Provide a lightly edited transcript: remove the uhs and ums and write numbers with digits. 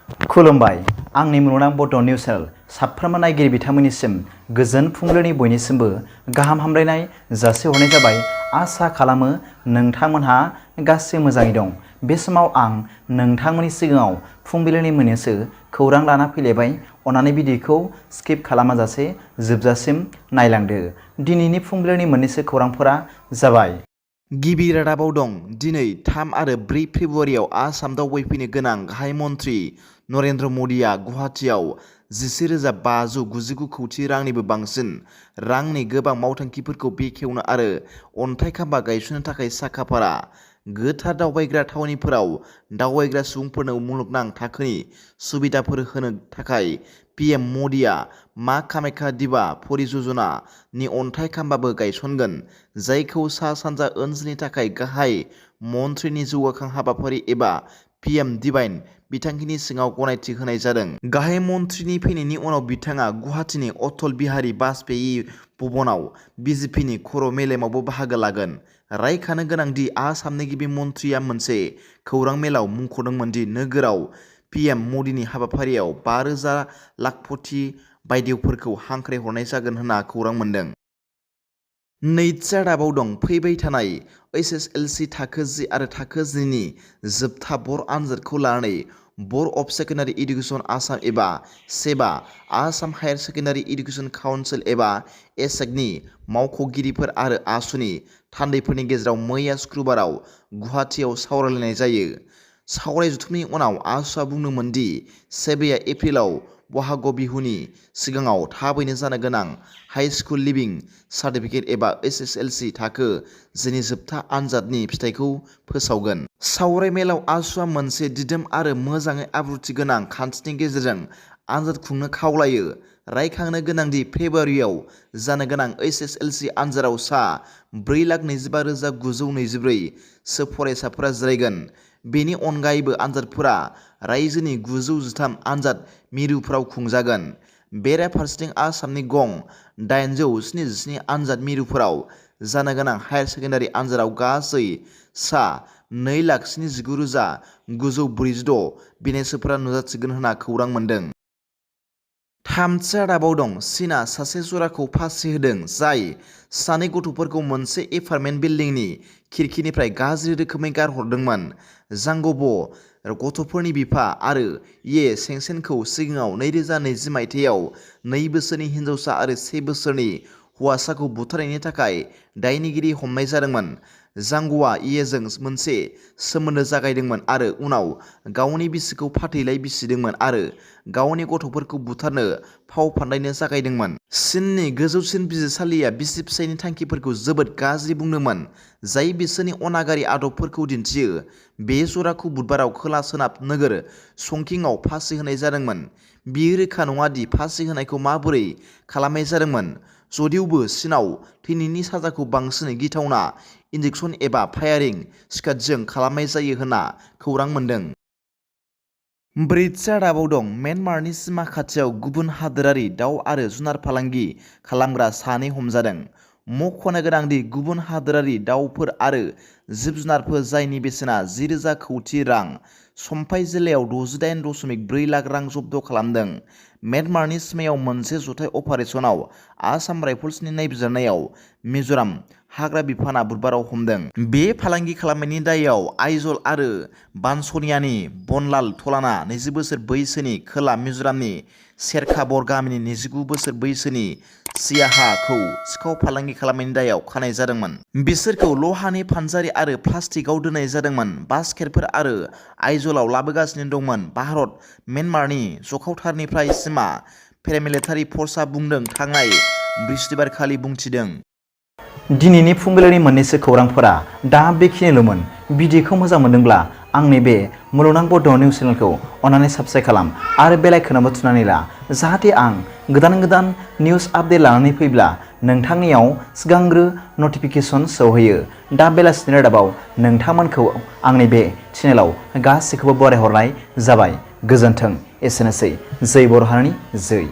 खुलुमबाय आंनि मुलुगनां बड' निउस चेनेल साफ्रोमबो नायगिरि बिथांमोननिसिम गोजोन फुंबिलिनि बयनिसिमबो गाहाम हामलायनाय जासिहरनाय जाबाय। आसा खालामो नोंथांमोनहा गासै मोजाङै दं। बे समाव आं नोंथांमोननि सिगाङाव फुंबिलिनि मोननैसो खौरां लाना फैलायबाय। अन्नानै भिडिअखौ स्किप खालामाजासे जोबजासिम नायलांदो। दिनैनि फुंबिलिनि मोननैसो खौरांफोरा जाबाय। गिबि रादाबाव दं। दिनै 3 आरो 4 फेब्रुवारियाव आसाम दावबायफैनो गोनां गाहाय मन्थ्रि नरेन्द्र मदिआ गुवाहाटीआव 11,599 कौटि रांनिबो बांसिन रांनि गोबां मावथांखिफोरखौ बेखेवनो आरो अन्थाइ खाम्फा गायसननो थाखाय साखाफारा। गोथार दावबायग्रा थावनिफोराव दावबायग्रा सुबुंफोरनो मुलुगनां थाखोनि सुबिदाफोर होनो थाखाय पीएम मदिआ मा कामाख्या दिबा परियोजना नि अन्थाइ खाम्फाबो गायसनगोन, जायखौ सा-सानजा ओनसोलनि थाखाय गाहाय मन्थ्रिनि जौगाखां हाबाफारि एबा पीएम डिभाइन बिथांखिनि सिङाव गनायथि होनाय जादों। गाहाय मन्थ्रिनि फैनायनि उनाव बिथाङा गुवाहाटीनि अटल बिहारी वाजपेयी भवनाव बीजेपीनि खर' मेलेमावबो बाहागो लागोन। रायखांनो गोनांदि आसामनि गिबि मन्थ्रिया मोनसे खौरां मेलाव मुंख'दोंमोन दि नोगोराव पीएम मदिनि हाबाफारियाव 5,000 लाखपति बायदेवफोरखौ हांख्रायहरनाय जागोन होनना खौरां मोन्दों। नैथि रादाबाव दं। फैबाय थानाय HSLC थाखो 10 आरो थाखो 12 नि जोबथा बर' आनजादखौ लानानै board of secondary education Assam एबा सेबा, Assam higher secondary education council एबा AHSEC नि मावख'गिरिफोर आरो आसुनि थान्दैफोरनि गेजेराव मैया सुक्रुबाराव गुवाहाटीआव सावरायलायनाय जायो। सावराय जथुमनि उनाव आसुआ बुंदोंमोन दि सेबाया एप्रिलाव बहाग बिहुनि सिगाङाव थाबैनो जानो गोनां हाइ स्कुल लिभिं सार्टिफिकेट एबा HSLC थाखो 10 नि जोबथा आनजादनि फिथायखौ फोसावगोन। सावराय मेलाव आसुआ मोनसे दिदोम आरो मोजाङै आब्रुथि गोनां खान्थिनि गेजेरजों आनजाद खुंनो खावलायो। रायखांनो गोनांदि फेब्रुवारियाव जानो गोनां HSLC आनजादाव सा 4,25,924 सो फरायसाफोरा जिरायगोन। बेनि अनगायैबो आनजादफोरा रायजोनि 913 आनजाद मिरुफोराव खुंजागोन। बेराफारसेथिं आसामनि गं 877 आनजाद मिरुफोराव जानो गोनां हायार सेकेन्डारि आनजादाव गासै सा 2,79,946 बिनायसोफोरा नुजाथिगोन होनना खौरां मोन्दों। थामथि रादाबाव दं। चीनआ सासे जराखौ फासि होदों, जाय सानै गथ'फोरखौ मोनसे एपार्टमेन्ट बिल्डिंनि खिरखिनिफ्राय गाज्रि रोखोमै गारहरदोंमोन। जांगबो गथ'फोरनि बिफा आरो ये सेंसेनखौ सिगाङाव 2020 मायथाइयाव 2 बोसोरनि हिनजावसा आरो 1 बोसोरनि हौवासाखौ बुथारनायनि थाखाय दायनिगिरि हमनाय जादोंमोन। जांगआ येजों मोनसे सोमोन्दो जागायदोंमोन आरो उनाव गावनि बिसिखौ फाथैलाइ बिसिदोंमोन आरो गावनि गथ'फोरखौ बुथारनो फाव फान्दायनो जागायदोंमोन। चीननि गोजौसिन बिजिरसालिया बिसि-फिसायनि थांखिफोरखौ जोबोद गाज्रि बुंदोंमोन, जाय बिसोरनि अनागारि आदबफोरखौ दिन्थियो। बे जराखौ बुधबाराव खोला-सोनाब नोगोर चंकिंआव फासि होनाय जादोंमोन। बेयो रोखा नङा दि फासि होनायखौ माबोरै खालामनाय जादोंमोन, जुदिबो चीनआव थैनायनि साजाखौ बांसिन गिथावना इन्जेक्सन एबा फायारिं स्क्वाडजों खालामनाय जायो होनना खौरां मोन्दों। ब्रैथि रादाबाव दं। म्यानमारनि सिमा खाथियाव गुबुन हादोरारि दाउ आरो जुनार फालांगि खालामग्रा सानै हमजादों। मख'नो गोनांदि गुबुन हादोरारि दाउफोर आरो जिब-जुनारफोर जायनि बेसेना 10,000 कौटि रां, सम्फाइ जिल्लायाव 68.4 लाख रां जब्द खालामदों। म्यानमारनि सिमायाव मोनसे जथाय अपारेसनाव आसाम राइफल्सनि नायबिजिरनायाव मिज'राम हाग्रा बिफानआ बुधबाराव हमदों। बे फालांगि खालामनायनि दायआव आइजल आरो बानसनियानि बनलाल थलाना 20 बोसोर बैसोनि खोला मिज'रामनि शेरखाबर गामिनि 29 बोसोर बैसोनि सियाहाखौ सिखाव फालांगि खालामनायनि दायआव खानाय जादोंमोन। बिसोरखौ लहानि फानजारि आरो प्लास्टिकआव दोननाय जादोंमोन। बास्केटफोर आरो आइजलाव लाबोगासिनो दंमोन। भारत म्यानमारनि जखावथारनिफ्राय सिमा पेरामिलिटारि फर्सआ बुंदों थांनाय बृहस्पतिबारखालि बुंथिदों। दिनैनि फुंबिलिनि मोननैसो खौरांफोरा दा बेखिनिल'मोन। भिडिअखौ मोजां मोनदोंब्ला आंनि बे मुलुगनां बड' निउस चेनेलखौ अन्नानै साबस्क्राइब खालाम आरो बेल आइकनआवबो थुनानै ला, जाहाथे आं गोदान निउस आपडेट लानानै फैब्ला नोंथांनियाव सिगांग्रो नटिफिकेसन सौहैयो। दा बेलासिनि रादाबाव नोंथांमोनखौ आंनि बे चेनेलाव गासैखौबो बरायहरनाय जाबाय। गोजोन्थों। एसेनोसै। जै बर' हारिनि जै।